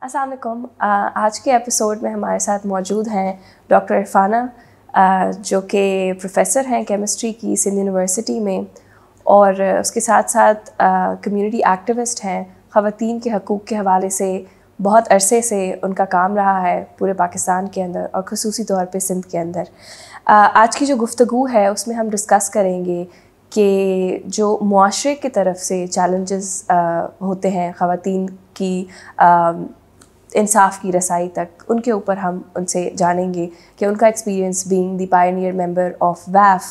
अस्सलाम वालेकुम। आज के एपिसोड में हमारे साथ मौजूद हैं डॉक्टर इरफाना, जो कि प्रोफेसर हैं केमिस्ट्री की सिंध यूनिवर्सिटी में, और उसके साथ साथ कम्युनिटी एक्टिविस्ट हैं। ख़वातीन के हकूक़ के हवाले से बहुत अरसे से उनका काम रहा है पूरे पाकिस्तान के अंदर और ख़ुसूसी तौर पे सिंध के अंदर। आज की जो गुफ्तगू है उसमें हम डिस्कस करेंगे कि जो मुआशरे की तरफ से चैलेंजेस होते हैं ख़वातीन की इंसाफ की रसाई तक, उनके ऊपर हम उनसे जानेंगे कि उनका experience being the Pioneer member of वैफ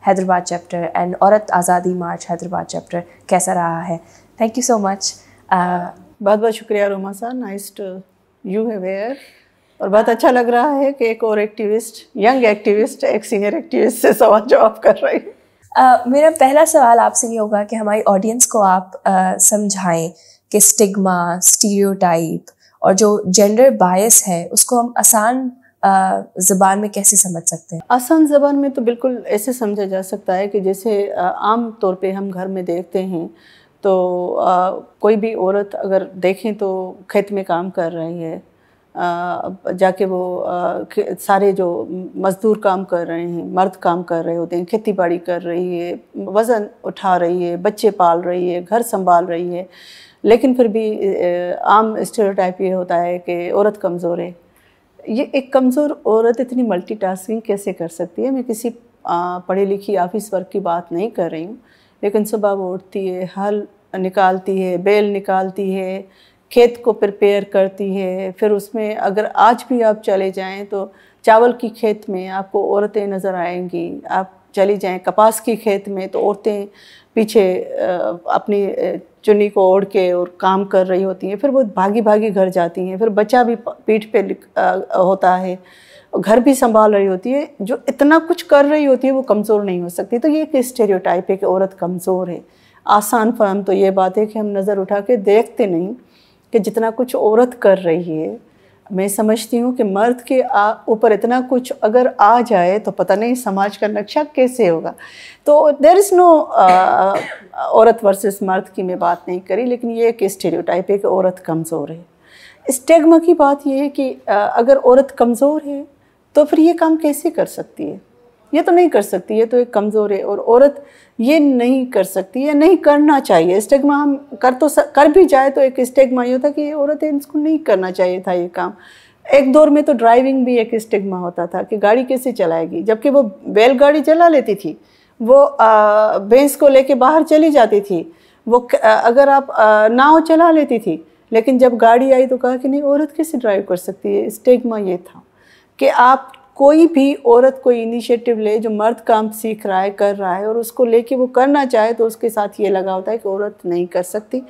Hyderabad chapter and औरत आज़ादी मार्च हैदराबाद चैप्टर कैसा रहा है। Thank you so much. बहुत बहुत शुक्रिया रोमा साहब, नाइस टू यू है वेयर। और बहुत अच्छा लग रहा है कि एक और एक्टिविस्ट, यंग एक्टिविस्ट, एक सीनियर एक्टिविस्ट से सवाल जवाब कर रही है। मेरा पहला सवाल आपसे ये होगा कि हमारी ऑडियंस को आप समझाएं कि स्टिग्मा, स्टीरियोटाइप और जो जेंडर बायस है उसको हम आसान ज़बान में कैसे समझ सकते हैं? आसान ज़बान में तो बिल्कुल ऐसे समझा जा सकता है कि जैसे आम तौर पे हम घर में देखते हैं तो कोई भी औरत अगर देखें तो खेत में काम कर रही है, जाके वो सारे जो मज़दूर काम कर रहे हैं, मर्द काम कर रहे होते हैं, खेती बाड़ी कर रही है, वज़न उठा रही है, बच्चे पाल रही है, घर संभाल रही है, लेकिन फिर भी आम स्टेरियोटाइप ये होता है कि औरत कमज़ोर है। ये एक कमज़ोर औरत इतनी मल्टीटास्किंग कैसे कर सकती है? मैं किसी पढ़ी लिखी ऑफिस वर्क की बात नहीं कर रही हूँ, लेकिन सुबह वो उठती है, हल निकालती है, बेल निकालती है, खेत को प्रिपेयर करती है, फिर उसमें अगर आज भी आप चले जाएं तो चावल की खेत में आपको औरतें नज़र आएंगी। आप चली जाएं कपास की खेत में तो औरतें पीछे अपनी चुन्नी को ओढ़ के और काम कर रही होती हैं। फिर वो भागी भागी घर जाती हैं, फिर बच्चा भी पीठ पे होता है, घर भी संभाल रही होती है। जो इतना कुछ कर रही होती है वो कमज़ोर नहीं हो सकती। तो ये एक स्टेरियोटाइप है कि औरत कमज़ोर है। आसान फहम तो ये बात है कि हम नज़र उठा के देखते नहीं कि जितना कुछ औरत कर रही है। मैं समझती हूँ कि मर्द के ऊपर इतना कुछ अगर आ जाए तो पता नहीं समाज का नक्शा कैसे होगा। तो देयर इज़ नो औरत वर्सेस मर्द की मैं बात नहीं करी, लेकिन ये एक स्टेरियोटाइप है कि औरत कमज़ोर है। स्टिग्मा की बात ये है कि अगर औरत कमज़ोर है तो फिर ये काम कैसे कर सकती है? ये तो नहीं कर सकती, ये तो एक कमज़ोर है और औरत ये नहीं कर सकती है, नहीं करना चाहिए। स्टिग्मा हम कर भी जाए तो एक स्टिग्मा ये होता कि ये औरत है, इसको नहीं करना चाहिए था ये काम। एक दौर में तो ड्राइविंग भी एक स्टिग्मा होता था कि गाड़ी कैसे चलाएगी, जबकि वो बैलगाड़ी चला लेती थी, वो भैंस को लेके बाहर चली जाती थी, वो अगर आप नाव चला लेती थी। लेकिन जब गाड़ी आई तो कहा कि नहीं, औरत कैसे ड्राइव कर सकती है। स्टिग्मा ये था कि आप कोई भी औरत कोई इनिशिएटिव ले जो मर्द काम सीख रहा है, कर रहा है और उसको लेके वो करना चाहे तो उसके साथ ये लगा होता है कि औरत नहीं कर सकती।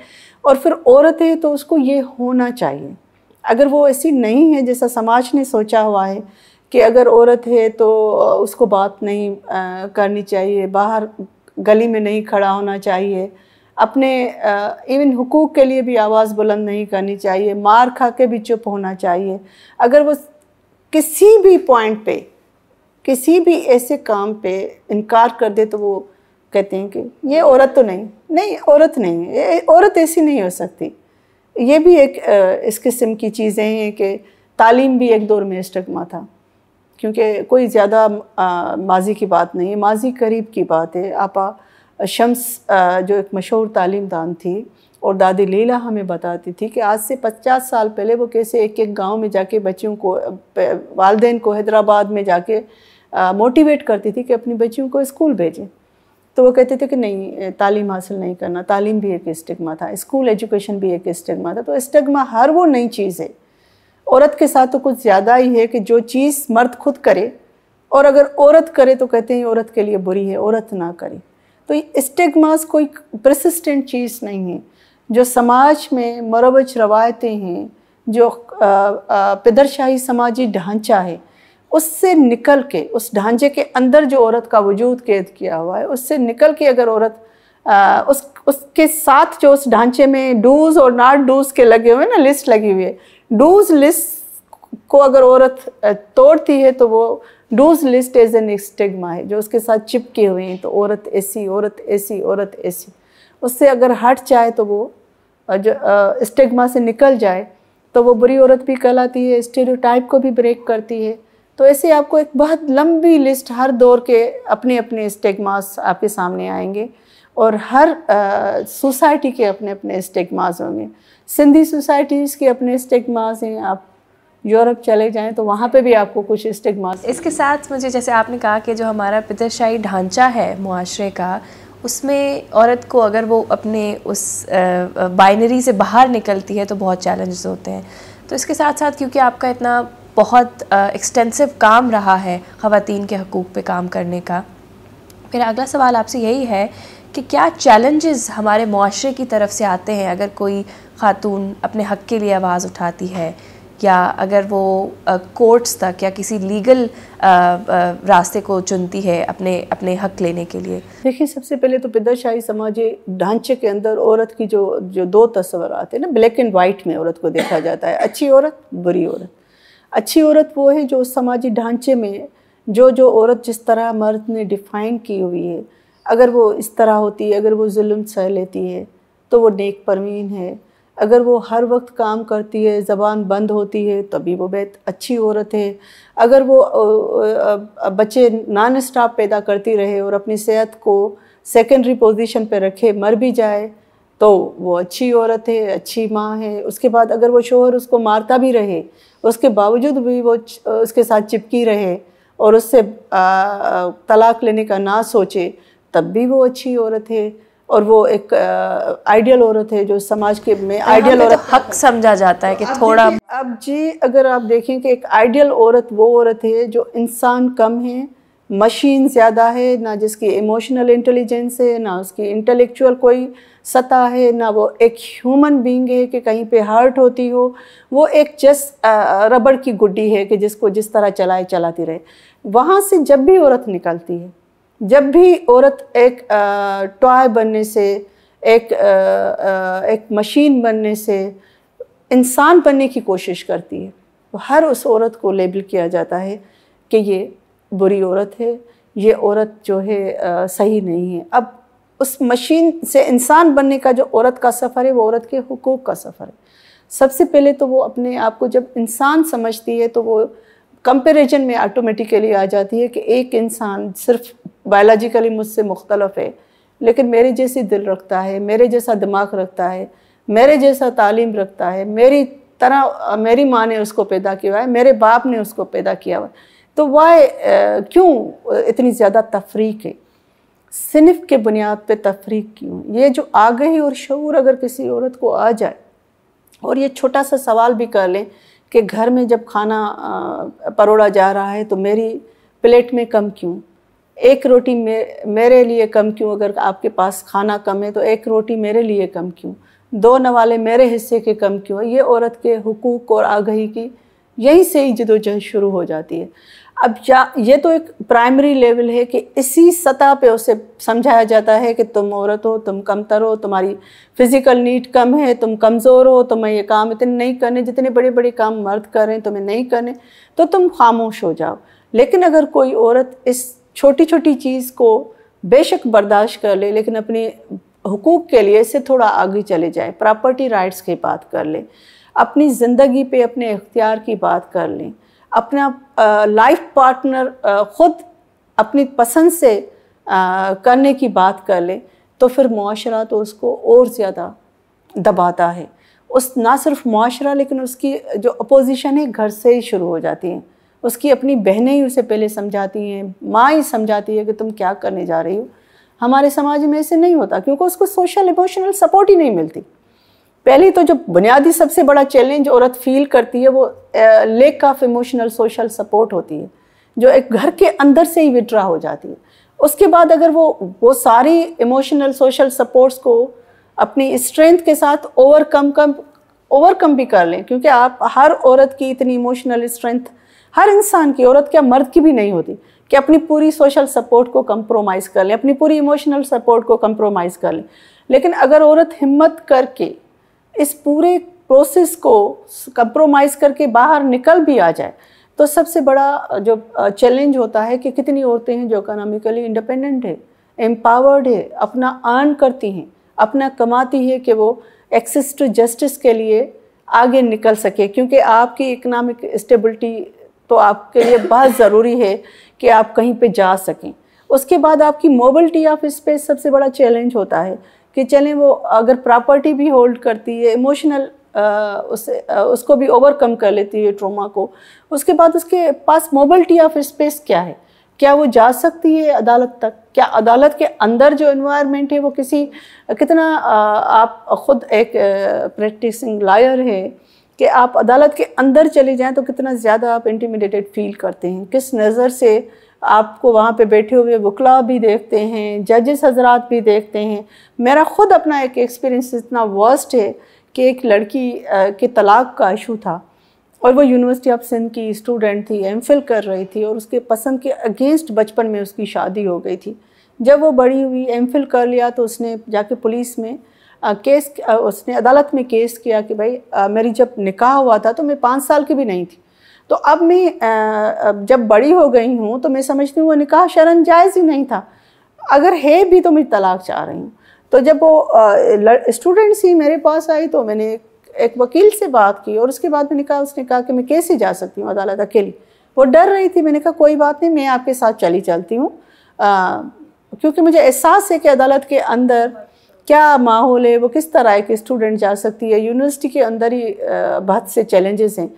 और फिर औरत है तो उसको ये होना चाहिए। अगर वो ऐसी नहीं है जैसा समाज ने सोचा हुआ है कि अगर औरत है तो उसको बात नहीं करनी चाहिए, बाहर गली में नहीं खड़ा होना चाहिए, अपने इवन हुकूक के लिए भी आवाज़ बुलंद नहीं करनी चाहिए, मार खा के भी चुप होना चाहिए। अगर वो किसी भी पॉइंट पे, किसी भी ऐसे काम पे इनकार कर दे तो वो कहते हैं कि ये औरत तो नहीं, औरत नहीं है, औरत ऐसी नहीं हो सकती। ये भी एक इस किस्म की चीज़ें हैं कि तालीम भी एक दौर में स्टिग्मा था, क्योंकि कोई ज़्यादा माजी की बात नहीं है, माजी करीब की बात है। आपा शम्स जो एक मशहूर तालीम दान थी और दादी लीला हमें बताती थी कि आज से 50 साल पहले वो कैसे एक एक गांव में जाके बच्चियों को, वालिदैन को हैदराबाद में जाके मोटिवेट करती थी कि अपनी बच्चियों को स्कूल भेजें। तो वो कहते थे कि नहीं, तालीम हासिल नहीं करना, तालीम भी एक स्टिग्मा था, स्कूल एजुकेशन भी एक स्टिग्मा था। तो स्टिग्मा हर वो नई चीज़ है। औरत के साथ तो कुछ ज़्यादा ही है कि जो चीज़ मर्द खुद करे और अगर औरत करे तो कहते हैं औरत के लिए बुरी है, औरत ना करे। तो स्टिग्मास कोई परसिस्टेंट चीज़ नहीं है। जो समाज में मरोवज रवायतें हैं, जो पिदरशाही समाजी ढांचा है, उससे निकल के, उस ढांचे के अंदर जो औरत का वजूद कैद किया हुआ है, उससे निकल के अगर औरत उसके साथ जो उस ढांचे में डूज और नॉट डूज के लगे हुए ना, लिस्ट लगी हुई है, डूज लिस्ट को अगर औरत तोड़ती है तो वो does list as an stigma है जो उसके साथ चिपके हुए हैं। तो औरत ऐसी, औरत ऐसी, औरत ऐसी, उससे अगर हट जाए तो वो जो स्टिग्मा से निकल जाए तो वो बुरी औरत भी कहलाती है, स्टेरियोटाइप को भी ब्रेक करती है। तो ऐसे आपको एक बहुत लंबी लिस्ट, हर दौर के अपने अपने स्टिग्मास आपके सामने आएंगे और हर सोसाइटी के अपने अपने स्टिग्मास होंगे। सिंधी सोसाइटीज़ के अपने स्टिग्मास हैं, आप यूरोप चले जाएं तो वहाँ पे भी आपको कुछ स्टिग्मास। इसके साथ मुझे, जैसे आपने कहा कि जो हमारा पितरशाही ढांचा है मुआशरे का, उसमें औरत को अगर वो अपने उस बाइनरी से बाहर निकलती है तो बहुत चैलेंजेस होते हैं। तो इसके साथ साथ क्योंकि आपका इतना बहुत एक्सटेंसिव काम रहा है ख़वातीन के हकूक़ पे काम करने का, मेरा अगला सवाल आपसे यही है कि क्या चैलेंजेस हमारे मुआशरे की तरफ से आते हैं अगर कोई ख़ातून अपने हक़ के लिए आवाज़ उठाती है, या अगर वो कोर्ट्स तक या किसी लीगल रास्ते को चुनती है अपने हक़ लेने के लिए? देखिए, सबसे पहले तो पितरशाही समाजी ढांचे के अंदर औरत की जो दो तस्वर आते हैं ना, ब्लैक एंड वाइट में औरत को देखा जाता है, अच्छी औरत, बुरी औरत। अच्छी औरत वो है जो समाजी ढांचे में जो औरत जिस तरह मर्द ने डिफ़ाइन की हुई है, अगर वो इस तरह होती है, अगर वो जुल्म सह लेती है तो वो नेक परवीन है। अगर वो हर वक्त काम करती है, ज़बान बंद होती है, तभी वो बहुत अच्छी औरत है। अगर वो बच्चे नॉन स्टॉप पैदा करती रहे और अपनी सेहत को सेकेंडरी पोजीशन पे रखे, मर भी जाए, तो वो अच्छी औरत है, अच्छी माँ है। उसके बाद अगर वो शोहर उसको मारता भी रहे, उसके बावजूद भी वो उसके साथ चिपकी रहे और उससे तलाक लेने का ना सोचे, तब भी वो अच्छी औरत है। और वो एक आइडियल औरत है जो समाज के में आइडियल औरत हक समझा जाता है कि थोड़ा। अब जी, अगर आप देखें कि एक आइडियल औरत वो औरत है जो इंसान कम है, मशीन ज़्यादा है, ना जिसकी इमोशनल इंटेलिजेंस है, ना उसकी इंटेलेक्चुअल कोई सतह है, ना वो एक ह्यूमन बीइंग है कि कहीं पे हार्ट होती हो। वो एक जस्ट रबड़ की गुड्डी है कि जिसको जिस तरह चलाती रहे। वहाँ से जब भी औरत निकलती है, जब भी औरत एक टॉय बनने से, एक मशीन बनने से इंसान बनने की कोशिश करती है, तो हर उस औरत को लेबल किया जाता है कि ये बुरी औरत है, ये औरत जो है सही नहीं है। अब उस मशीन से इंसान बनने का जो औरत का सफ़र है, वो औरत के हुकूक का सफ़र है। सबसे पहले तो वो अपने आप को जब इंसान समझती है तो वो कंपैरिजन में ऑटोमेटिकली आ जाती है कि एक इंसान सिर्फ बायोलॉजिकली मुझसे मुख्तलफ है, लेकिन मेरे जैसी दिल रखता है, मेरे जैसा दिमाग रखता है, मेरे जैसा तालीम रखता है, मेरी तरह मेरी माँ ने उसको पैदा किया हुआ है, मेरे बाप ने उसको पैदा किया हुआ है। तो वाई क्यों इतनी ज़्यादा तफरीक है? सिनफ के बुनियाद पे तफरीक क्यों? ये जो आगाही और शऊर अगर किसी औरत को आ जाए, और ये छोटा सा सवाल भी कर लें कि घर में जब खाना परोड़ा जा रहा है तो मेरी प्लेट में कम क्यों? एक रोटी मेरे लिए कम क्यों? अगर आपके पास खाना कम है तो एक रोटी मेरे लिए कम क्यों? दो नवाले मेरे हिस्से के कम क्यों? ये औरत के हुकूक और आगाही की यहीं से ही जदोजहद शुरू हो जाती है। अब ये तो एक प्राइमरी लेवल है कि इसी सतह पे उसे समझाया जाता है कि तुम औरत हो, तुम कमतर हो, तुम्हारी फिज़िकल नीड कम है, तुम कमज़ोर हो, तुम्हें ये काम इतने नहीं करने जितने बड़े बड़े काम मर्द कर रहे हैं, तुम्हें नहीं करने, तो तुम खामोश हो जाओ। लेकिन अगर कोई औरत इस छोटी छोटी चीज़ को बेशक बर्दाश्त कर ले, लेकिन अपने हुकूक के लिए इससे थोड़ा आगे चले जाए, प्रॉपर्टी राइट्स की बात कर ले, अपनी ज़िंदगी पे अपने इख्तियार की बात कर लें, अपना लाइफ पार्टनर ख़ुद अपनी पसंद से करने की बात कर ले, तो फिर मुआशरा तो उसको और ज़्यादा दबाता है। उस ना सिर्फ मुआशरा, लेकिन उसकी जो अपोजिशन है घर से ही शुरू हो जाती है। उसकी अपनी बहनें ही उसे पहले समझाती हैं, माँ ही समझाती है कि तुम क्या करने जा रही हो। हमारे समाज में ऐसे नहीं होता, क्योंकि उसको सोशल इमोशनल सपोर्ट ही नहीं मिलती। पहली तो जो बुनियादी सबसे बड़ा चैलेंज औरत फील करती है वो lack of emotional social support होती है, जो एक घर के अंदर से ही विड्रा हो जाती है। उसके बाद अगर वो सारी इमोशनल सोशल सपोर्ट्स को अपनी स्ट्रेंथ के साथ ओवरकम भी कर लें, क्योंकि आप हर औरत की इतनी इमोशनल स्ट्रेंथ, हर इंसान की, औरत क्या मर्द की भी नहीं होती कि अपनी पूरी सोशल सपोर्ट को कंप्रोमाइज़ कर लें, अपनी पूरी इमोशनल सपोर्ट को कंप्रोमाइज़ कर लें। लेकिन अगर औरत हिम्मत करके इस पूरे प्रोसेस को कंप्रोमाइज़ करके बाहर निकल भी आ जाए, तो सबसे बड़ा जो चैलेंज होता है कि कितनी औरतें हैं जो इकोनॉमिकली इंडिपेंडेंट है, एम्पावर्ड है, अपना अर्न करती हैं, अपना कमाती है कि वो एक्सेस टू जस्टिस के लिए आगे निकल सके, क्योंकि आपकी इकोनॉमिक स्टेबिलिटी तो आपके लिए बहुत ज़रूरी है कि आप कहीं पे जा सकें। उसके बाद आपकी मोबिलिटी ऑफ स्पेस सबसे बड़ा चैलेंज होता है कि चलें वो अगर प्रॉपर्टी भी होल्ड करती है, इमोशनल उसको भी ओवरकम कर लेती है ट्रॉमा को, उसके बाद उसके पास मोबिलिटी ऑफ स्पेस क्या है, क्या वो जा सकती है अदालत तक, क्या अदालत के अंदर जो एनवायरनमेंट है वो कितना आप ख़ुद एक प्रैक्टिसिंग लॉयर है कि आप अदालत के अंदर चले जाएं तो कितना ज़्यादा आप इंटिमिडेटेड फील करते हैं, किस नज़र से आपको वहाँ पे बैठे हुए वकला भी देखते हैं, जजेस हजरात भी देखते हैं। मेरा ख़ुद अपना एक एक्सपीरियंस इतना वर्स्ट है कि एक लड़की के तलाक का इशू था और वो यूनिवर्सिटी ऑफ सिंध की स्टूडेंट थी, एमफिल कर रही थी और उसके पसंद के अगेंस्ट बचपन में उसकी शादी हो गई थी। जब वो बड़ी हुई, एमफिल कर लिया, तो उसने जाके पुलिस में उसने अदालत में केस किया कि भाई मेरी जब निकाह हुआ था तो मैं 5 साल की भी नहीं थी, तो अब मैं जब बड़ी हो गई हूँ तो मैं समझती हूँ वो निकाह शरन जायज़ ही नहीं था, अगर है भी तो मैं तलाक चाह रही हूँ। तो जब वो स्टूडेंट्स ही मेरे पास आई तो मैंने एक वकील से बात की और उसके बाद मैंने कहा, उसने कहा कि मैं कैसे जा सकती हूँ अदालत अकेली। वो डर रही थी। मैंने कहा कोई बात नहीं, मैं आपके साथ चलती हूँ, क्योंकि मुझे एहसास है कि अदालत के अंदर क्या माहौल है, वो किस तरह के स्टूडेंट जा सकती है। यूनिवर्सिटी के अंदर ही बहुत से चैलेंजेस हैं,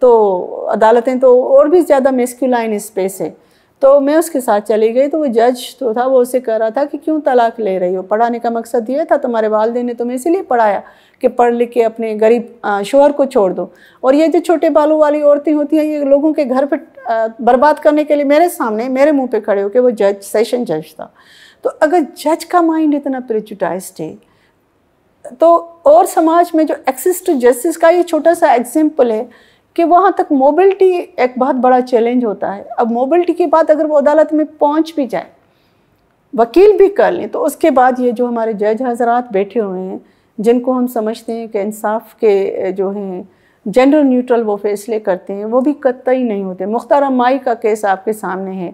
तो अदालतें तो और भी ज़्यादा मैस्कुलाइन स्पेस है। तो मैं उसके साथ चली गई। तो वो जज तो था, वो उसे कह रहा था कि क्यों तलाक ले रही हो, पढ़ाने का मकसद ये था, तुम्हारे वालिदैन ने तुम्हें इसीलिए पढ़ाया कि पढ़ लिख के अपने गरीब शोहर को छोड़ दो। और ये जो छोटे बालों वाली औरतें होती हैं, ये लोगों के घर पे बर्बाद करने के लिए मेरे सामने, मेरे मुंह पे खड़े होकर, वो जज सेशन जज था। तो अगर जज का माइंड इतना प्रेजुडाइज्ड है, तो और समाज में जो एक्सेस टू जस्टिस का ये छोटा सा एग्जाम्पल है कि वहाँ तक मोबिलिटी एक बहुत बड़ा चैलेंज होता है। अब मोबिलिटी के बाद अगर वो अदालत में पहुँच भी जाए, वकील भी कर लें, तो उसके बाद ये जो हमारे जज हजरात बैठे हुए हैं, जिनको हम समझते हैं कि इंसाफ के जो हैं जेंडर न्यूट्रल वो फैसले करते हैं, वो भी कतई नहीं होते। मुख्तार माई का केस आपके सामने है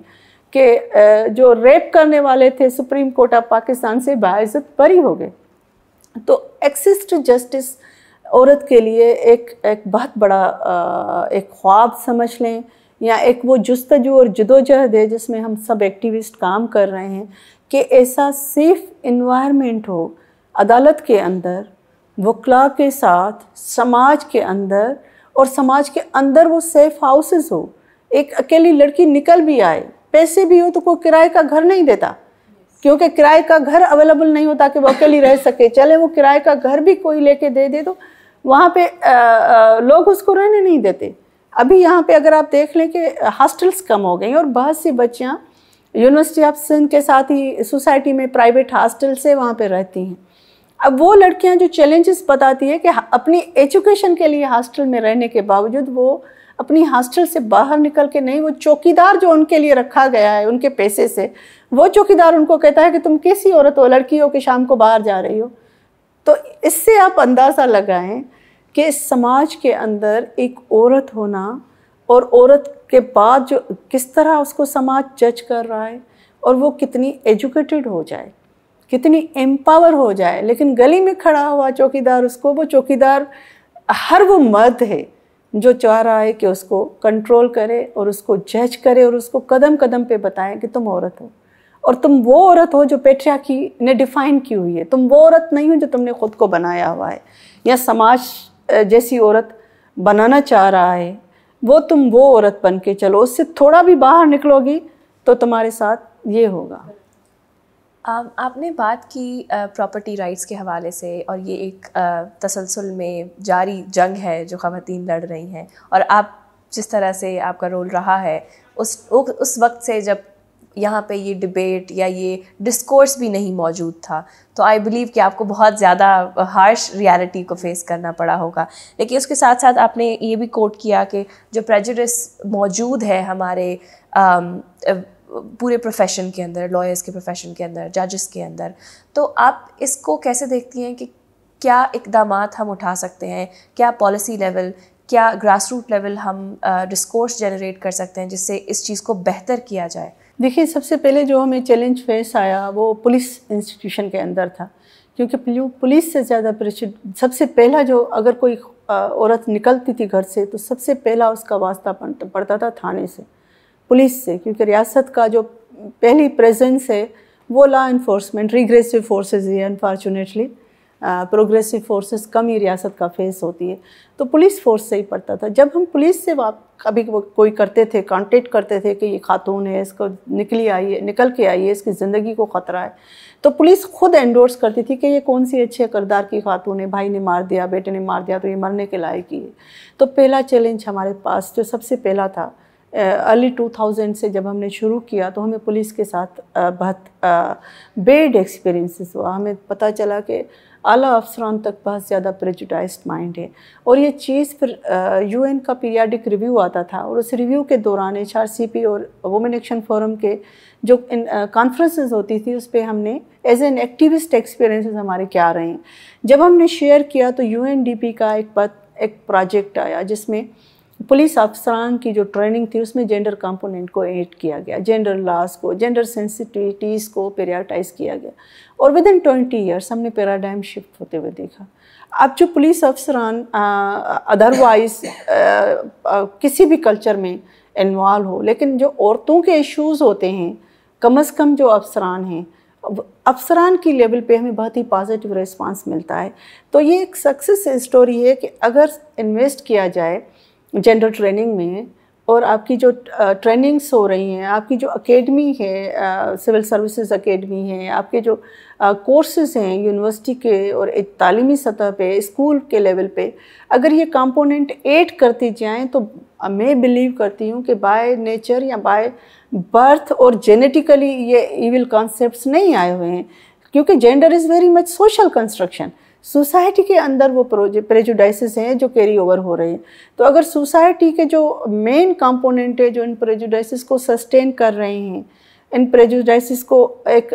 कि जो रेप करने वाले थे, सुप्रीम कोर्ट ऑफ पाकिस्तान से बाइज्जत बरी हो गए। तो एक्सेस टू जस्टिस औरत के लिए एक बहुत बड़ा एक ख्वाब समझ लें, या एक वो जुस्तजू और जदोजहद है जिसमें हम सब एक्टिविस्ट काम कर रहे हैं कि ऐसा सेफ इन्वायरमेंट हो अदालत के अंदर, वकला के साथ, समाज के अंदर, और समाज के अंदर वो सेफ हाउसेस हो। एक अकेली लड़की निकल भी आए, पैसे भी हो, तो कोई किराए का घर नहीं देता, क्योंकि किराए का घर अवेलेबल नहीं होता कि वो अकेली रह सके। चले वो किराए का घर भी कोई लेके दे दे तो वहाँ पे लोग उसको रहने नहीं देते। अभी यहाँ पे अगर आप देख लें कि हॉस्टल्स कम हो गई और बहुत सी बच्चियाँ यूनिवर्सिटी ऑफ सिंध के साथ ही सोसाइटी में प्राइवेट हॉस्टल से वहाँ पे रहती हैं। अब वो लड़कियाँ जो चैलेंजेस बताती है कि अपनी एजुकेशन के लिए हॉस्टल में रहने के बावजूद वो अपनी हॉस्टल से बाहर निकल के नहीं, वो चौकीदार जो उनके लिए रखा गया है उनके पैसे से, वो चौकीदार उनको कहता है कि तुम कैसी औरत हो, लड़की हो कि शाम को बाहर जा रही हो। तो इससे आप अंदाज़ा लगाएं कि इस समाज के अंदर एक औरत होना, और औरत के बाद जो किस तरह उसको समाज जज कर रहा है, और वो कितनी एजुकेटेड हो जाए, कितनी एम्पावर हो जाए, लेकिन गली में खड़ा हुआ चौकीदार उसको, वो चौकीदार हर वो मर्द है जो चाह रहा है कि उसको कंट्रोल करे और उसको जज करे और उसको कदम कदम पे बताएं कि तुम औरत हो, और तुम वो औरत हो जो पेट्रियार्की ने डिफ़ाइन की हुई है। तुम वो औरत नहीं हो जो तुमने ख़ुद को बनाया हुआ है या समाज जैसी औरत बनाना चाह रहा है। तुम वो औरत बन के चलो, उससे थोड़ा भी बाहर निकलोगी तो तुम्हारे साथ ये होगा। आपने बात की प्रॉपर्टी राइट्स के हवाले से, और ये एक तसलसल में जारी जंग है जो ख़वातीन लड़ रही हैं, और आप जिस तरह से आपका रोल रहा है उस वक्त से जब यहाँ पे ये डिबेट या ये डिस्कोर्स भी नहीं मौजूद था, तो आई बिलीव कि आपको बहुत ज़्यादा हार्श रियलिटी को फेस करना पड़ा होगा। लेकिन उसके साथ साथ आपने ये भी कोट किया कि जो प्रेजुडिस मौजूद है हमारे पूरे प्रोफेशन के अंदर, लॉयर्स के प्रोफेशन के अंदर, जजेस के अंदर, तो आप इसको कैसे देखती हैं कि क्या इक़दामात हम उठा सकते हैं, क्या पॉलिसी लेवल, क्या ग्रास रूट लेवल हम डिस्कोर्स जनरेट कर सकते हैं जिससे इस चीज़ को बेहतर किया जाए? देखिए, सबसे पहले जो हमें चैलेंज फेस आया वो पुलिस इंस्टीट्यूशन के अंदर था क्योंकि पुलिस से ज़्यादा सबसे पहला जो अगर कोई औरत निकलती थी घर से तो सबसे पहला उसका वास्ता पड़ता था थाने से, पुलिस से, क्योंकि रियासत का जो पहली प्रेजेंस है वो लॉ इन्फोर्समेंट, रिग्रेसिव फोर्सेस ही अनफॉर्चुनेटली, प्रोग्रेसिव फोर्सेस कम ही रियासत का फेस होती है, तो पुलिस फोर्स से ही पड़ता था। जब हम पुलिस से कभी कोई करते थे, कांटेक्ट करते थे कि ये खातून है, इसको निकल के आई है, इसकी ज़िंदगी को ख़तरा है, तो पुलिस खुद एंडोर्स करती थी कि ये कौन सी अच्छे किरदार की खातून है, भाई ने मार दिया, बेटे ने मार दिया, तो ये मरने के लायक ही है। तो पहला चैलेंज हमारे पास जो सबसे पहला था, अर्ली 2000 से जब हमने शुरू किया तो हमें पुलिस के साथ बहुत बैड एक्सपीरियंसेस हुआ। हमें पता चला कि आला अफसरान तक बहुत ज़्यादा प्रेजुडाइज्ड माइंड है, और ये चीज़ फिर UN का पीरियाडिक रिव्यू आता था, और उस रिव्यू के दौरान HRCP और वुमेन एक्शन फोरम के जो कॉन्फ्रेंसेस होती थी उस पर हमने एज एन एक्टिविस्ट एक्सपीरियंसेस हमारे क्या रहे हैं। जब हमने शेयर किया तो UNDP का एक प्रोजेक्ट आया जिसमें पुलिस अफसरान की जो ट्रेनिंग थी उसमें जेंडर कंपोनेंट को ऐड किया गया, जेंडर लॉस को, जेंडर सेंसिटिविटीज़ को प्रायोरिटाइज किया गया, और विद इन 20 ईयर्स हमने पैराडाइम शिफ्ट होते हुए देखा। अब जो पुलिस अफसरान अदरवाइज किसी भी कल्चर में इन्वॉल्व हो, लेकिन जो औरतों के इश्यूज़ होते हैं, कम से कम जो अफसरान हैं, अफसरान की लेवल पे हमें बहुत ही पॉजिटिव रिस्पांस मिलता है। तो ये एक सक्सेस स्टोरी है कि अगर इन्वेस्ट किया जाए जेंडर ट्रेनिंग में, और आपकी जो ट्रेनिंग्स हो रही हैं, आपकी जो एकेडमी है, सिविल सर्विसेज एकेडमी है, आपके जो कोर्सेज हैं यूनिवर्सिटी के और एक तालीमी सतह पे, स्कूल के लेवल पे, अगर ये कंपोनेंट ऐड करती जाएं तो मैं बिलीव करती हूँ कि बाय नेचर या बाय बर्थ और जेनेटिकली ये इविल कॉन्सेप्ट्स नहीं आए हुए हैं, क्योंकि gender is very much social construction. Society के अंदर वो प्रेजुडाइसेस हैं जो कैरी ओवर हो रहे हैं। तो अगर सोसाइटी के जो मेन कंपोनेंट है जो इन प्रेजुडाइसेस को सस्टेन कर रहे हैं, इन प्रेजुडाइसेस को एक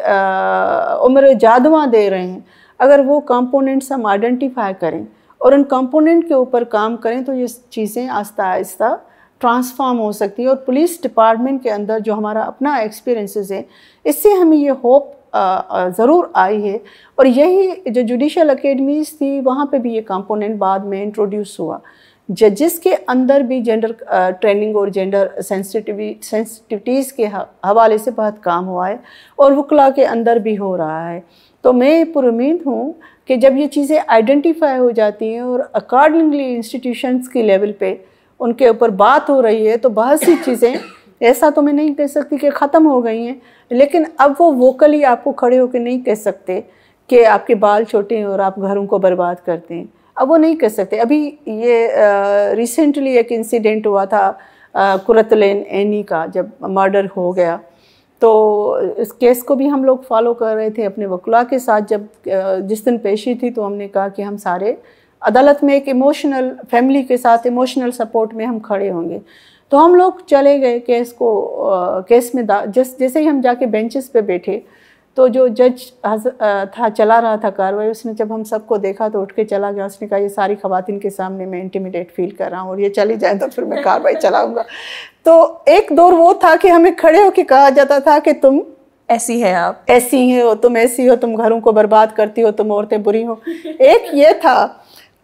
उम्र जादवा दे रहे हैं, अगर वो कंपोनेंट्स हम आइडेंटिफाई करें और उन कंपोनेंट के ऊपर काम करें तो ये चीज़ें आहिस्ता आहिस्ता ट्रांसफॉर्म हो सकती है। और पुलिस डिपार्टमेंट के अंदर जो हमारा अपना एक्सपीरियंसेस है, इससे हमें ये होप ज़रूर आई है। और यही जो जुडिशल अकेडमीज़ थी वहाँ पे भी ये कंपोनेंट बाद में इंट्रोड्यूस हुआ। जजेस के अंदर भी जेंडर ट्रेनिंग और जेंडर सेंसिटिविटीज़ के हवाले से बहुत काम हुआ है, और वकला के अंदर भी हो रहा है। तो मैं पुरुमीद हूँ कि जब ये चीज़ें आइडेंटिफाई हो जाती हैं और अकॉर्डिंगली इंस्टीट्यूशंस की लेवल पे उनके ऊपर बात हो रही है, तो बहुत सी चीज़ें ऐसा तो मैं नहीं कह सकती कि ख़त्म हो गई हैं, लेकिन अब वो वोकली आपको खड़े होकर नहीं कह सकते कि आपके बाल छोटे हैं और आप घरों को बर्बाद करते हैं, अब वो नहीं कह सकते। अभी ये रिसेंटली एक इंसिडेंट हुआ था कुरतलैन एनी का, जब मर्डर हो गया, तो इस केस को भी हम लोग फॉलो कर रहे थे अपने वकला के साथ। जब जिस दिन पेशी थी तो हमने कहा कि हम सारे अदालत में एक इमोशनल फैमिली के साथ इमोशनल सपोर्ट में हम खड़े होंगे। तो हम लोग चले गए केस में जैसे ही हम जाके बेंचेस पे बैठे तो जो जज चला रहा था कार्रवाई, उसने जब हम सबको देखा तो उठ के चला गया। उसने कहा ये सारी खवातीन के सामने मैं इंटिमिडेट फील कर रहा हूँ और ये चली जाए तो फिर मैं कार्रवाई चलाऊँगा। तो एक दौर वो था कि हमें खड़े होकर कहा जाता था कि तुम ऐसी हैं, आप ऐसी हैं हो, तुम ऐसी हो, तुम घरों को बर्बाद करती हो, तुम औरतें बुरी हो। एक ये था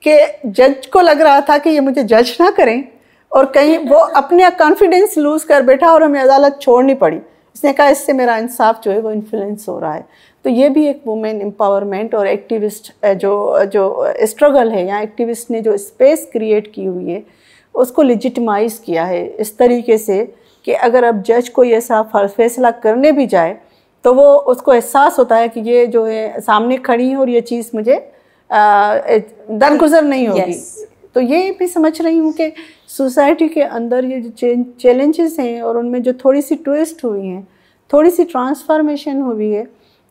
कि जज को लग रहा था कि ये मुझे जज ना करें, और कहीं वो अपने कॉन्फिडेंस लूज कर बैठा और हमें अदालत छोड़नी पड़ी। उसने कहा इससे मेरा इंसाफ जो है वो इन्फ्लुएंस हो रहा है। तो ये भी एक वुमेन एम्पावरमेंट और एक्टिविस्ट जो स्ट्रगल है, या एक्टिविस्ट ने जो स्पेस क्रिएट की हुई है उसको लेजिटिमाइज किया है इस तरीके से कि अगर अब जज कोई ऐसा फैसला करने भी जाए तो वो उसको एहसास होता है कि ये जो है सामने खड़ी है और ये चीज़ मुझे दरगुजर नहीं होगी। तो ये भी समझ रही हूँ कि सोसाइटी के अंदर ये जो चैलेंजेस हैं और उनमें जो थोड़ी सी ट्विस्ट हुई हैं, थोड़ी सी ट्रांसफॉर्मेशन हुई है,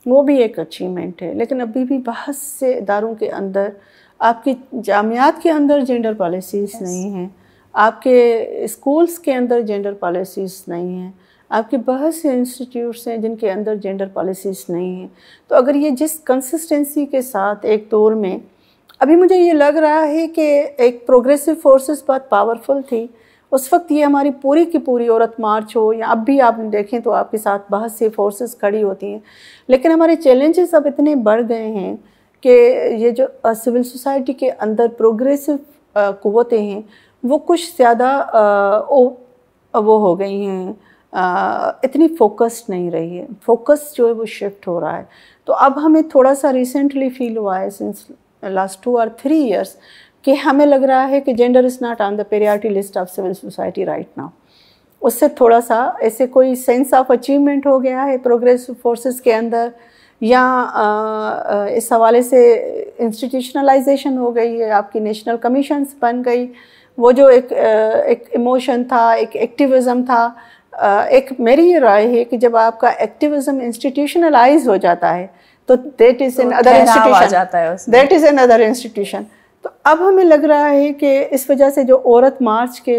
वो भी एक अचीवमेंट है। लेकिन अभी भी बहुत से इदारों के अंदर, आपकी जामियात के अंदर जेंडर पॉलिसीज़ नहीं हैं, आपके स्कूल्स के अंदर जेंडर पॉलिसीज़ नहीं हैं, आपके बहुत से इंस्टीट्यूट्स हैं जिनके अंदर जेंडर पॉलिसीज़ नहीं हैं। तो अगर ये जिस कंसिस्टेंसी के साथ एक दौर में, अभी मुझे ये लग रहा है कि एक प्रोग्रेसिव फोर्सेस बहुत पावरफुल थी उस वक्त, ये हमारी पूरी की पूरी औरत मार्च हो या अब भी आप देखें तो आपके साथ बहुत सी फोर्सेस खड़ी होती हैं, लेकिन हमारे चैलेंजेस अब इतने बढ़ गए हैं कि ये जो सिविल सोसाइटी के अंदर प्रोग्रेसिव क़ुव्वतें हैं वो कुछ ज़्यादा वो हो गई हैं, इतनी फोकस्ड नहीं रही है, फोकस जो है वो शिफ्ट हो रहा है। तो अब हमें थोड़ा सा रिसेंटली फील हुआ है सिंस लास्ट 2 or 3 years कि हमें लग रहा है कि gender is not on the priority list of civil society right now. उससे थोड़ा सा ऐसे कोई सेंस ऑफ अचीवमेंट हो गया है प्रोग्रेसिव फोर्सेस के अंदर, या इस हवाले से इंस्टीट्यूशनलाइजेशन हो गई है, आपकी नेशनल कमीशंस बन गई, वो जो एक इमोशन था, एक एक्टिविज़म था। एक मेरी ये राय है कि जब आपका एक्टिविज़म इंस्टीट्यूशनलाइज हो जाता है तो that is an other institution, that is an other institution. तो अब हमें लग रहा है कि इस वजह से जो औरत मार्च के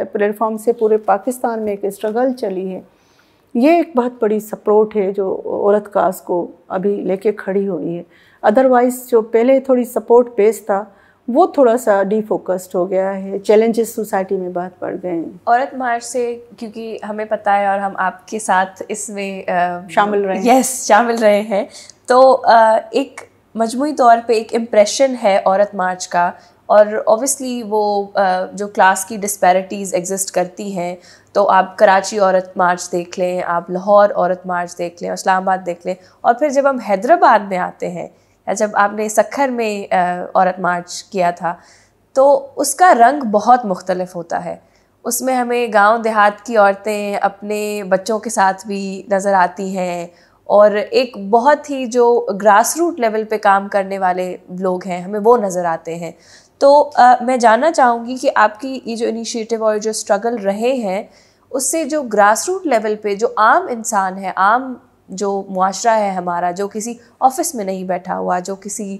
प्लेटफॉर्म से पूरे पाकिस्तान में एक स्ट्रगल चली है, ये एक बहुत बड़ी सपोर्ट है जो औरत कास्ट को अभी लेके खड़ी हुई है। अदरवाइज़ जो पहले थोड़ी सपोर्ट बेस था वो थोड़ा सा डिफोकस्ड हो गया है, चैलेंजेस सोसाइटी में बहुत बढ़ गए हैं। औरत मार्च से, क्योंकि हमें पता है और हम आपके साथ इसमें शामिल रहे हैं, शामिल रहे हैं, तो एक मजमूई तौर पे एक इम्प्रेशन है औरत मार्च का, और ऑब्वियसली वो जो क्लास की डिस्पैरिटीज़ एग्जिस्ट करती हैं, तो आप कराची औरत मार्च देख लें, आप लाहौर औरत मार्च देख लें, इस्लामाबाद देख लें, और फिर जब हम हैदराबाद में आते हैं या जब आपने सक्खर में औरत मार्च किया था, तो उसका रंग बहुत मुख्तलिफ होता है। उसमें हमें गांव देहात की औरतें अपने बच्चों के साथ भी नज़र आती हैं, और एक बहुत ही जो ग्रास रूट लेवल पे काम करने वाले लोग हैं हमें वो नज़र आते हैं। तो मैं जानना चाहूँगी कि आपकी ये जो इनिशिएटिव और जो स्ट्रगल रहे हैं, उससे जो ग्रास रूट लेवल पे जो आम इंसान है, आम जो मुआशरा है हमारा, जो किसी ऑफिस में नहीं बैठा हुआ, जो किसी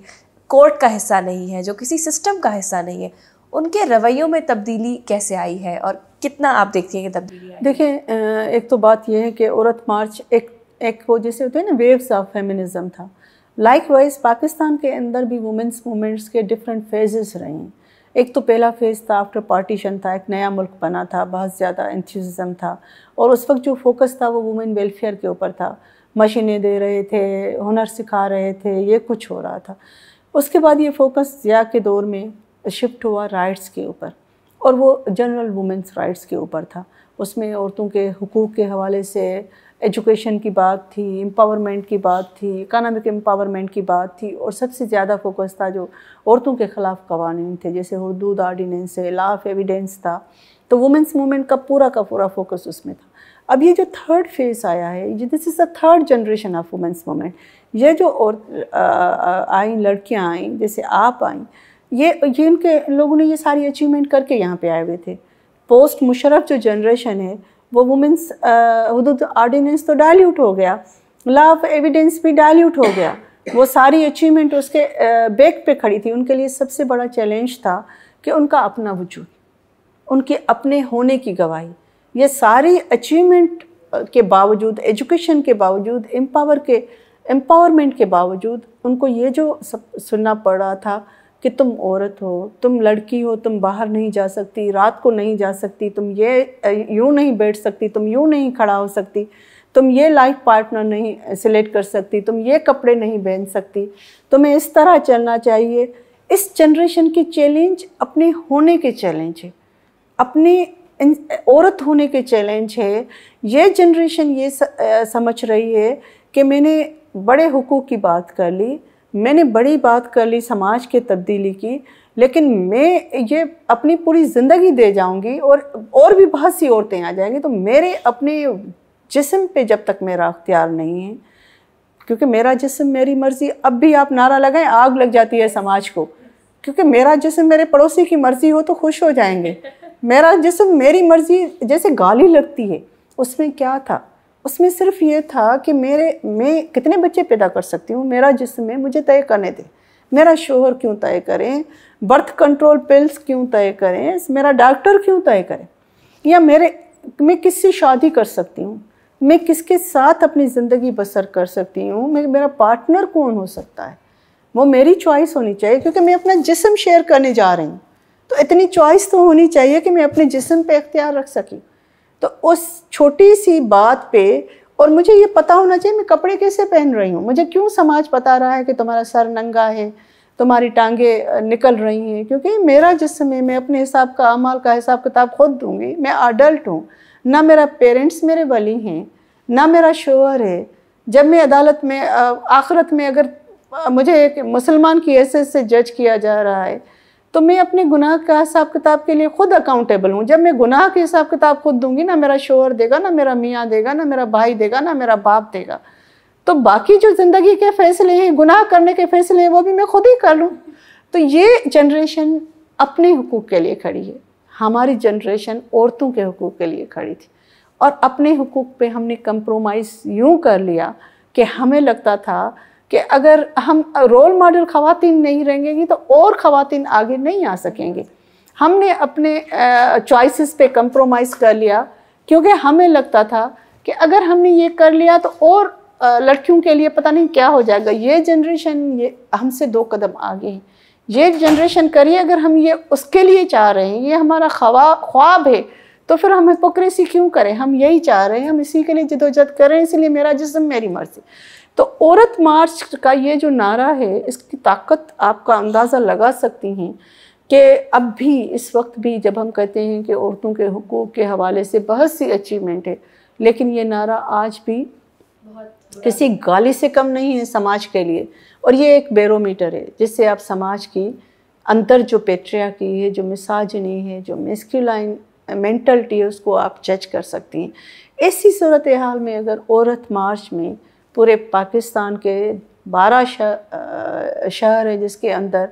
कोर्ट का हिस्सा नहीं है, जो किसी सिस्टम का हिस्सा नहीं है, उनके रवैयों में तब्दीली कैसे आई है और कितना आप देखती हैं कि तब्दीली आई? देखिए, एक तो बात यह है कि औरत मार्च एक वो जैसे होते हैं ना वेव्स ऑफ फेमिनिज्म था। लाइकवाइज पाकिस्तान के अंदर भी वुमेंस मूवमेंट्स के डिफरेंट फेजेस रहे हैं। एक तो पहला फेज़ था आफ्टर पार्टीशन था, एक नया मुल्क बना था, बहुत ज़्यादा एंथुसिज्म था, और उस वक्त जो फोकस था वो वुमेन वेलफेयर के ऊपर था, मशीनें दे रहे थे, हुनर सिखा रहे थे, ये कुछ हो रहा था। उसके बाद ये फोकस ज़िया के दौर में शिफ्ट हुआ राइट्स के ऊपर, और वो जनरल वुमेंस राइट्स के ऊपर था। उसमें औरतों के हुकूक के हवाले से एजुकेशन की बात थी, एम्पावरमेंट की बात थी, इकोनॉमिक एम्पावरमेंट की बात थी, और सबसे ज़्यादा फोकस था जो औरतों के ख़िलाफ़ कवानीन थे, जैसे हुदूद आर्डिनेंस है, लॉ ऑफ एविडेंस था। तो वुमेंस मूवमेंट का पूरा फोकस उसमें था। अब ये जो थर्ड फेज़ आया है, ये this is the third generation of women's movement. ये जो आई लड़कियाँ आई, जैसे आप आई, ये इनके लोगों ने ये सारी अचीवमेंट करके यहाँ पे आए हुए थे। पोस्ट मुशर्रफ जो जनरेशन है वो वुमेंस हुदूद आर्डिनेंस तो डाइल्यूट हो गया, लॉ ऑफ एविडेंस भी डाइल्यूट हो गया, वो सारी अचीवमेंट उसके बैक पे खड़ी थी। उनके लिए सबसे बड़ा चैलेंज था कि उनका अपना वजूद, उनके अपने होने की गवाही, ये सारी अचीवमेंट के बावजूद, एजुकेशन के बावजूद, एम्पावरमेंट के बावजूद उनको ये जो सब सुनना पड़ रहा था कि तुम औरत हो, तुम लड़की हो, तुम बाहर नहीं जा सकती, रात को नहीं जा सकती, तुम ये यूँ नहीं बैठ सकती, तुम यूँ नहीं खड़ा हो सकती, तुम ये लाइफ पार्टनर नहीं सिलेक्ट कर सकती, तुम ये कपड़े नहीं पहन सकती, तुम्हें इस तरह चलना चाहिए। इस जनरेशन की चैलेंज अपने होने के चैलेंज है, अपनी औरत होने के चैलेंज है। ये जनरेशन ये समझ रही है कि मैंने बड़े हुकूक की बात कर ली, मैंने बड़ी बात कर ली समाज के तब्दीली की, लेकिन मैं ये अपनी पूरी ज़िंदगी दे जाऊंगी और भी बहुत सी औरतें आ जाएंगी, तो मेरे अपने जिस्म पे जब तक मेरा अख्तियार नहीं है, क्योंकि मेरा जिस्म मेरी मर्ज़ी, अब भी आप नारा लगाएं आग लग जाती है समाज को, क्योंकि मेरा जिस्म मेरे पड़ोसी की मर्ज़ी हो तो खुश हो जाएंगे, मेरा जिस्म मेरी मर्ज़ी जैसे गाली लगती है। उसमें क्या था? उसमें सिर्फ ये था कि मैं कितने बच्चे पैदा कर सकती हूँ, मेरा जिस्म है, मुझे तय करने दें। मेरा शोहर क्यों तय करें, बर्थ कंट्रोल पिल्स क्यों तय करें, मेरा डॉक्टर क्यों तय करें, या मैं किससे शादी कर सकती हूँ, मैं किसके साथ अपनी ज़िंदगी बसर कर सकती हूँ, मेरा पार्टनर कौन हो सकता है, वो मेरी चॉइस होनी चाहिए, क्योंकि मैं अपना जिस्म शेयर करने जा रही हूँ। तो इतनी चॉइस तो होनी चाहिए कि मैं अपने जिस्म पे इख्तियार रख सकी। तो उस छोटी सी बात पे और मुझे ये पता होना चाहिए मैं कपड़े कैसे पहन रही हूँ। मुझे क्यों समाज बता रहा है कि तुम्हारा सर नंगा है, तुम्हारी टांगे निकल रही हैं, क्योंकि मेरा जिस्म है, मैं अपने हिसाब का अमाल का हिसाब किताब खुद दूंगी। मैं अडल्ट हूँ, ना मेरा पेरेंट्स मेरे वली हैं, ना मेरा शोहर है। जब मैं अदालत में आखिरत में अगर मुझे एक मुसलमान की हैसियत से जज किया जा रहा है तो मैं अपने गुनाह का हिसाब किताब के लिए खुद अकाउंटेबल हूँ। जब मैं गुनाह के हिसाब किताब खुद दूंगी, ना मेरा शोहर देगा, ना मेरा मियाँ देगा, ना मेरा भाई देगा, ना मेरा बाप देगा, तो बाकी जो ज़िंदगी के फ़ैसले हैं, गुनाह करने के फ़ैसले हैं, वो भी मैं खुद ही कर लूँ। तो ये जनरेशन अपने हुकूक़ के लिए खड़ी है, हमारी जनरेशन औरतों के हुकूक़ के लिए खड़ी थी। और अपने हुकूक़ पे हमने कंप्रोमाइज़ यूँ कर लिया कि हमें लगता था कि अगर हम रोल मॉडल ख़वातीन नहीं रहेंगी तो और ख़वातीन आगे नहीं आ सकेंगे। हमने अपने चॉइसेस पे कंप्रोमाइज़ कर लिया, क्योंकि हमें लगता था कि अगर हमने ये कर लिया तो और लड़कियों के लिए पता नहीं क्या हो जाएगा। ये जनरेशन ये हमसे 2 कदम आगे है। ये जनरेशन करिए, अगर हम ये उसके लिए चाह रहे हैं, ये हमारा ख्वाब है, तो फिर हम हिपोक्रेसी क्यों करें। हम यही चाह रहे हैं, हम इसी के लिए जदोजहद करें, इसलिए मेरा जिस्म मेरी मर्जी। तो औरत मार्च का ये जो नारा है, इसकी ताकत आपका अंदाज़ा लगा सकती हैं कि अब भी इस वक्त भी जब हम कहते हैं कि औरतों के हुकूक़ के हवाले से बहुत सी अचीवमेंट है, लेकिन ये नारा आज भी किसी गाली से कम नहीं है समाज के लिए। और ये एक बैरोमीटर है जिससे आप समाज की अंदर जो पेट्रियार्की है, जो मिसाजिनी है, जो मैस्कुलाइन मेंटलिटी है, उसको आप जज कर सकती हैं। ऐसी सूरत हाल में अगर औरत मार्च में पूरे पाकिस्तान के 12 शहर है जिसके अंदर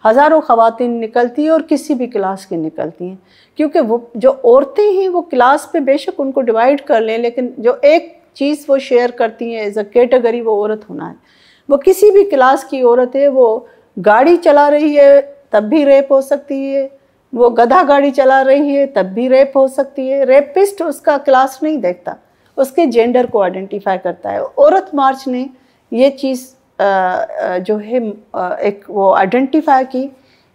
हज़ारों ख़वातीन निकलती हैं और किसी भी क्लास की निकलती हैं, क्योंकि वो जो औरतें हैं वो क्लास पे बेशक उनको डिवाइड कर लें, लेकिन जो एक चीज़ वो शेयर करती हैं एज अ कैटेगरी, वो औरत होना है। वो किसी भी क्लास की औरत है, वो गाड़ी चला रही है तब भी रेप हो सकती है, वो गधा गाड़ी चला रही है तब भी रेप हो सकती है। रेपिस्ट उसका क्लास नहीं देखता, उसके जेंडर को आइडेंटिफाई करता है। औरत मार्च ने ये चीज़ जो है एक वो आइडेंटिफाई की।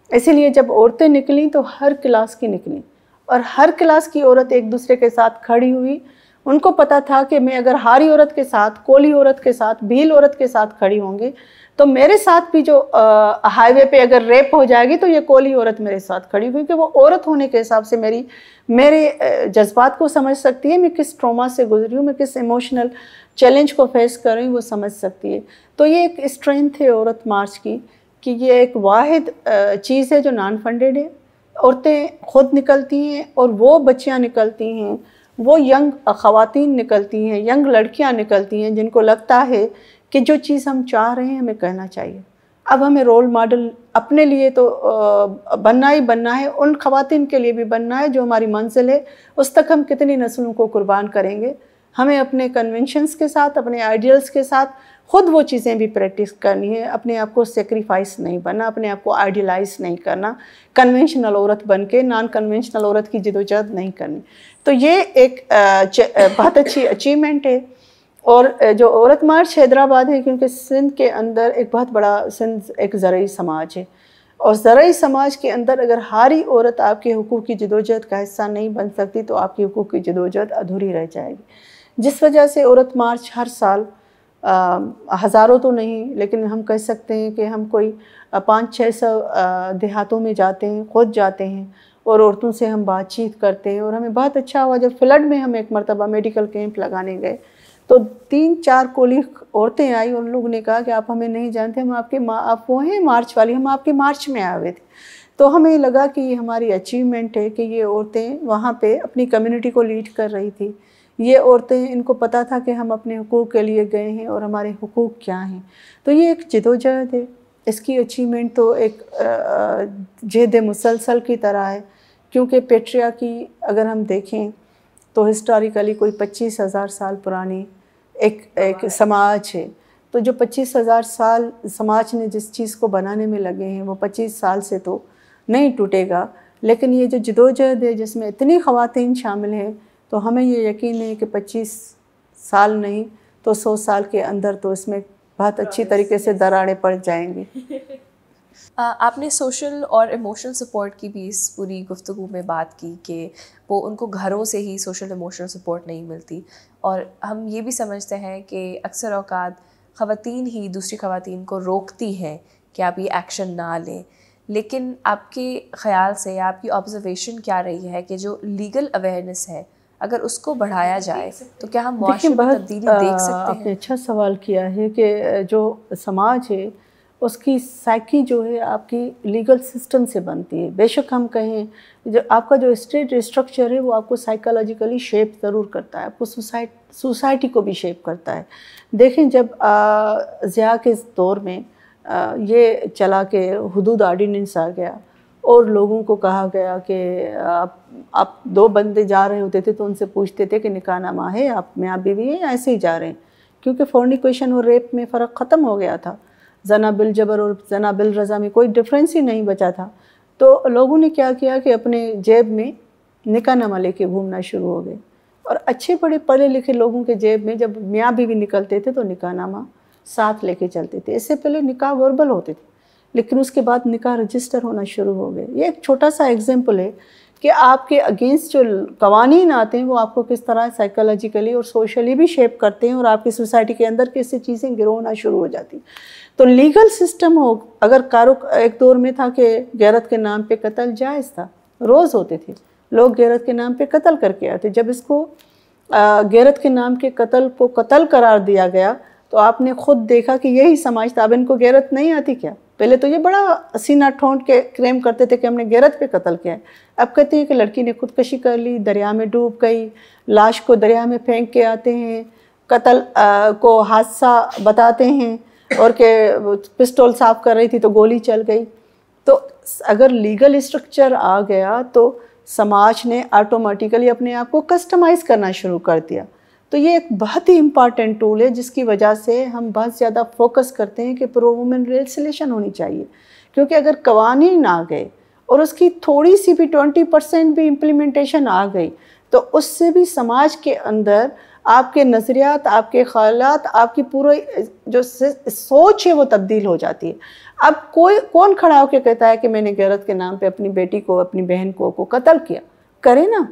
इसीलिए जब औरतें निकली तो हर क्लास की निकली, और हर क्लास की औरत एक दूसरे के साथ खड़ी हुई। उनको पता था कि मैं अगर हारी औरत के साथ, कोली औरत के साथ, भील औरत के साथ खड़ी होंगी तो मेरे साथ भी जो हाईवे पे अगर रेप हो जाएगी तो ये कोली औरत मेरे साथ खड़ी हुई, क्योंकि वो औरत होने के हिसाब से मेरे जज्बात को समझ सकती है, मैं किस ट्रॉमा से गुजरी हूँ, मैं किस इमोशनल चैलेंज को फेस कर रही हूँ, वो समझ सकती है। तो ये एक स्ट्रेंथ है औरत मार्च की कि ये एक वाहिद चीज़ है जो नॉन फंडेड है। औरतें खुद निकलती हैं और वो बच्चियाँ निकलती हैं, वो यंग ख़वातीन निकलती हैं, यंग लड़कियाँ निकलती हैं जिनको लगता है कि जो चीज़ हम चाह रहे हैं हमें कहना चाहिए। अब हमें रोल मॉडल अपने लिए तो बनना ही बनना है, उन ख़वातीन के लिए भी बनना है जो हमारी मंजिल है, उस तक हम कितनी नस्लों को कुर्बान करेंगे। हमें अपने कन्वेंशंस के साथ, अपने आइडियल्स के साथ खुद वो चीज़ें भी प्रैक्टिस करनी है। अपने आप को सेक्रीफाइस नहीं बनना, अपने आप को आइडियलाइज नहीं करना, कन्वेंशनल औरत बन के नॉन कन्वेंशनल औरत की जदोजहद नहीं करनी। तो ये एक बहुत अच्छी अचीवमेंट है। और जो औरत मार्च हैदराबाद है, क्योंकि सिंध के अंदर एक बहुत बड़ा सिंध एक ज़रई समाज है, और ज़रई समाज के अंदर अगर हारी औरत आपके हुकूक़ की जदोजहद का हिस्सा नहीं बन सकती तो आपकी हुकूक़ की जदोजहद अधूरी रह जाएगी। जिस वजह से औरत मार्च हर साल हज़ारों तो नहीं, लेकिन हम कह सकते हैं कि हम कोई 500-600 देहातों में जाते हैं, खुद जाते हैं और औरतों से हम बातचीत करते हैं। और हमें बहुत अच्छा हुआ जब फ्लड में हम एक मरतबा मेडिकल कैंप लगाने गए तो 3-4 कोली औरतें आई, उन लोगों ने कहा कि आप हमें नहीं जानते, हम आपके आप वो हैं मार्च वाली, हम आपके मार्च में आए हुए थे। तो हमें लगा कि ये हमारी अचीवमेंट है कि ये औरतें वहाँ पे अपनी कम्युनिटी को लीड कर रही थी। ये औरतें, इनको पता था कि हम अपने हुकूक़ के लिए गए हैं और हमारे हुकूक़ क्या हैं। तो ये एक जदोजहद है, इसकी अचीवमेंट तो एक जहद मुसलसल की तरह है, क्योंकि पेट्रियार्की अगर हम देखें तो हिस्टोरिकली कोई 25,000 साल पुरानी एक समाज है। तो जो 25,000 साल समाज ने जिस चीज़ को बनाने में लगे हैं वो 25 साल से तो नहीं टूटेगा, लेकिन ये जो जदोजहद है जिसमें इतनी ख़वातीन शामिल हैं, तो हमें ये यकीन है कि 25 साल नहीं तो 100 साल के अंदर तो इसमें बहुत अच्छी तरीके से दरारें पड़ जाएंगी। आपने सोशल और इमोशनल सपोर्ट की भी इस पूरी गुफ्तगू में बात की कि वो उनको घरों से ही सोशल इमोशनल सपोर्ट नहीं मिलती, और हम ये भी समझते हैं कि अक्सर औक़ात ख़वातीन ही दूसरी ख़वातीन को रोकती हैं कि आप ये एक्शन ना लें। लेकिन आपके ख़्याल से, आपकी ऑब्ज़र्वेशन क्या रही है कि जो लीगल अवेयरनेस है, अगर उसको बढ़ाया जाए तो क्या हम माशरे में तब्दीली देख सकते हैं? आपने अच्छा सवाल किया है कि जो समाज है उसकी साइकी जो है आपकी लीगल सिस्टम से बनती है। बेशक हम कहें जो आपका जो स्टेट स्ट्रक्चर है वो आपको साइकोलॉजिकली शेप ज़रूर करता है, आपको सोसाइटी को भी शेप करता है। देखें जब ज़िया के दौर में ये चला के हुदूद ऑर्डिनेंस आ गया और लोगों को कहा गया कि आप दो बंदे जा रहे होते थे तो उनसे पूछते थे कि निकाहनामा है, आप मियाँ बीवी हैं या ऐसे ही जा रहे हैं, क्योंकि फोर्निकेशन और रेप में फ़र्क ख़त्म हो गया था। जना बिल जबर और जना बिल रज़ा में कोई डिफरेंस ही नहीं बचा था। तो लोगों ने क्या किया कि अपने जेब में निकाहनामा लेके घूमना शुरू हो गए, और अच्छे बड़े पढ़े लिखे लोगों के जेब में जब मियाँ बीवी निकलते थे तो निकाहनामा साथ लेके चलते थे। इससे पहले निकाह वर्बल होते थे, लेकिन उसके बाद निकाह रजिस्टर होना शुरू हो गए। ये एक छोटा सा एग्जाम्पल है कि आपके अगेंस्ट जो कवानीन आते हैं वो आपको किस तरह साइकोलॉजिकली और सोशली भी शेप करते हैं, और आपकी सोसाइटी के अंदर कैसे चीज़ें गिरो होना शुरू हो जाती। तो लीगल सिस्टम हो, अगर एक दौर में था कि गैरत के नाम पे कत्ल जायज़ था, रोज़ होते थे लोग गैरत के नाम पे कत्ल करके आते। जब इसको गैरत के नाम के कत्ल को कत्ल करार दिया गया तो आपने खुद देखा कि यही समाज था। अब इनको गैरत नहीं आती क्या? पहले तो ये बड़ा सीना ठोंक के क्लेम करते थे कि हमने गैरत पे कत्ल किया है। अब कहते हैं कि लड़की ने खुदकशी कर ली, दरिया में डूब गई, लाश को दरिया में फेंक के आते हैं, कत्ल को हादसा बताते हैं, और के पिस्टल साफ कर रही थी तो गोली चल गई। तो अगर लीगल स्ट्रक्चर आ गया तो समाज ने ऑटोमेटिकली अपने आप को कस्टमाइज़ करना शुरू कर दिया। तो ये एक बहुत ही इम्पॉर्टेंट टूल है जिसकी वजह से हम बहुत ज़्यादा फोकस करते हैं कि प्रो वुमेन लेजिस्लेशन होनी चाहिए, क्योंकि अगर कवानीन आ गए और उसकी थोड़ी सी भी 20% भी इम्प्लीमेंटेशन आ गई तो उससे भी समाज के अंदर आपके नज़रियात, आपके ख़यालात, आपकी पूरी जो सोच है वो तब्दील हो जाती है। अब कौन खड़ा होकर कहता है कि मैंने गैरत के नाम पे अपनी बेटी को, अपनी बहन को कत्ल किया? करें ना,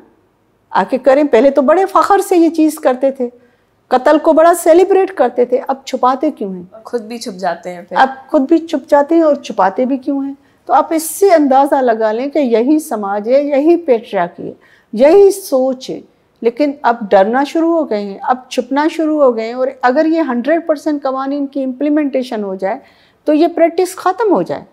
आके करें। पहले तो बड़े फ़ख्र से ये चीज़ करते थे, कत्ल को बड़ा सेलिब्रेट करते थे। अब छुपाते क्यों हैं? खुद भी छुप जाते हैं फिर। अब खुद भी छुप जाते हैं और छुपाते भी क्यों हैं? तो आप इससे अंदाज़ा लगा लें कि यही समाज है, यही पेट्रियार्की है, यही सोच है। लेकिन अब डरना शुरू हो गए हैं, अब छुपना शुरू हो गए हैं। और अगर ये 100% कवानीन की इम्प्लीमेंटेशन हो जाए तो ये प्रैक्टिस ख़त्म हो जाए,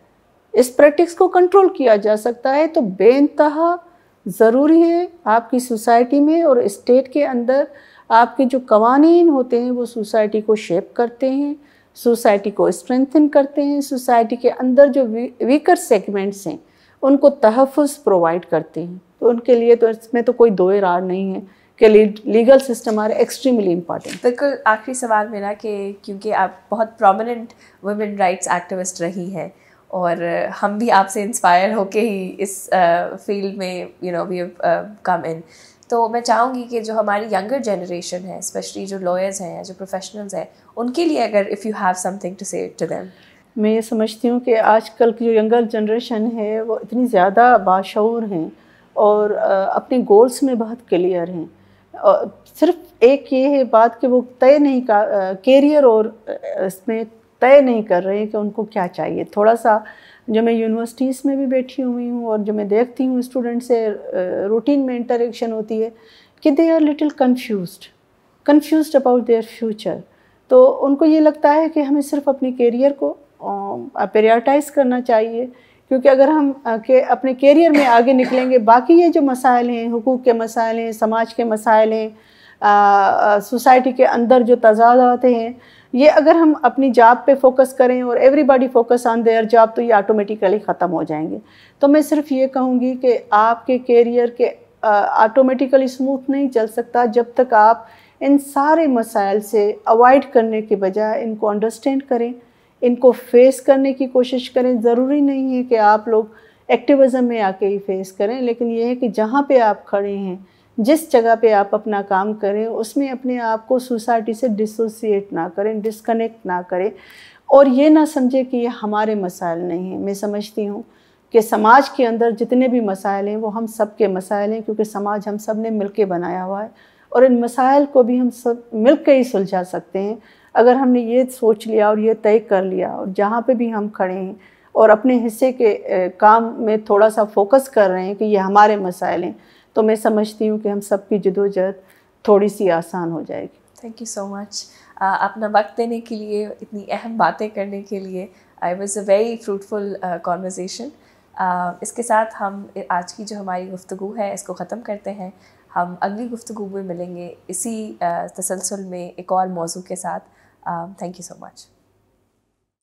इस प्रैक्टिस को कंट्रोल किया जा सकता है। तो बेइंतहा ज़रूरी है आपकी सोसाइटी में और स्टेट के अंदर आपके जो कवानीन होते हैं वो सोसाइटी को शेप करते हैं, सोसाइटी को स्ट्रेंथन करते हैं, सोसाइटी के अंदर जो वीकर सेगमेंट्स हैं उनको तहफ़्फ़ुज़ प्रोवाइड करते हैं। तो उनके लिए तो इसमें तो कोई दो राय नहीं है कि legal system are extremely important. बिल्कुल आखिरी सवाल मेरा कि क्योंकि आप बहुत प्रोमिनेंट वुमेन राइट्स एक्टिविस्ट रही हैं और हम भी आपसे इंस्पायर होके ही इस फील्ड में वी हैव कम इन, तो मैं चाहूँगी कि जो हमारी यंगर जनरेशन है, स्पेशली जो लॉयर्स हैं, जो प्रोफेशनल्स हैं, उनके लिए अगर if you have something to say to them. मैं ये समझती हूँ कि आजकल की जो यंगर जनरेशन है वो इतनी ज़्यादा बाशऊर हैं और अपने गोल्स में बहुत क्लियर हैं। सिर्फ एक ये है बात कि वो तय नहीं कैरियर और इसमें तय नहीं कर रहे हैं कि उनको क्या चाहिए। थोड़ा सा जो मैं यूनिवर्सिटीज़ में भी बैठी हुई हूँ और जो मैं देखती हूँ स्टूडेंट से रूटीन में इंटरेक्शन होती है कि they are little confused about their future. तो उनको ये लगता है कि हमें सिर्फ अपने कैरियर को प्रायोरिटाइज़ करना चाहिए, क्योंकि अगर हम अपने कैरियर में आगे निकलेंगे बाकी ये जो मसाइल हैं, हुकूक के मसाइल हैं, समाज के मसाइल हैं, सोसाइटी के अंदर जो तज़ादात हैं, ये अगर हम अपनी जॉब पे फोकस करें और everybody focus on their job तो ये ऑटोमेटिकली ख़त्म हो जाएंगे। तो मैं सिर्फ ये कहूँगी कि आपके कैरियर के ऑटोमेटिकली स्मूथ नहीं चल सकता जब तक आप इन सारे मसाइल से अवॉइड करने के बजाय इनको अंडरस्टैंड करें, इनको फेस करने की कोशिश करें। ज़रूरी नहीं है कि आप लोग एक्टिविज़म में आके ही फेस करें, लेकिन ये है कि जहाँ पे आप खड़े हैं, जिस जगह पे आप अपना काम करें, उसमें अपने आप को सोसाइटी से डिसोसिएट ना करें, डिस्कनेक्ट ना करें और ये ना समझे कि ये हमारे मसाइल नहीं हैं। मैं समझती हूँ कि समाज के अंदर जितने भी मसाइल हैं वो हम सब के मसाइल हैं, क्योंकि समाज हम सब ने मिल के बनाया हुआ है और इन मसाइल को भी हम सब मिल के ही सुलझा सकते हैं अगर हमने ये सोच लिया और ये तय कर लिया और जहाँ पे भी हम खड़े हैं और अपने हिस्से के काम में थोड़ा सा फोकस कर रहे हैं कि ये हमारे मसाइल हैं, तो मैं समझती हूँ कि हम सबकी जदोजहद थोड़ी सी आसान हो जाएगी। थैंक यू सो मच अपना वक्त देने के लिए, इतनी अहम बातें करने के लिए। I was a very fruitful conversation. इसके साथ हम आज की जो हमारी गुफ्तगू है इसको ख़त्म करते हैं। हम अगली गुफ्तगू में मिलेंगे इसी तसलसल में एक और मौजू के साथ। Thank you so much.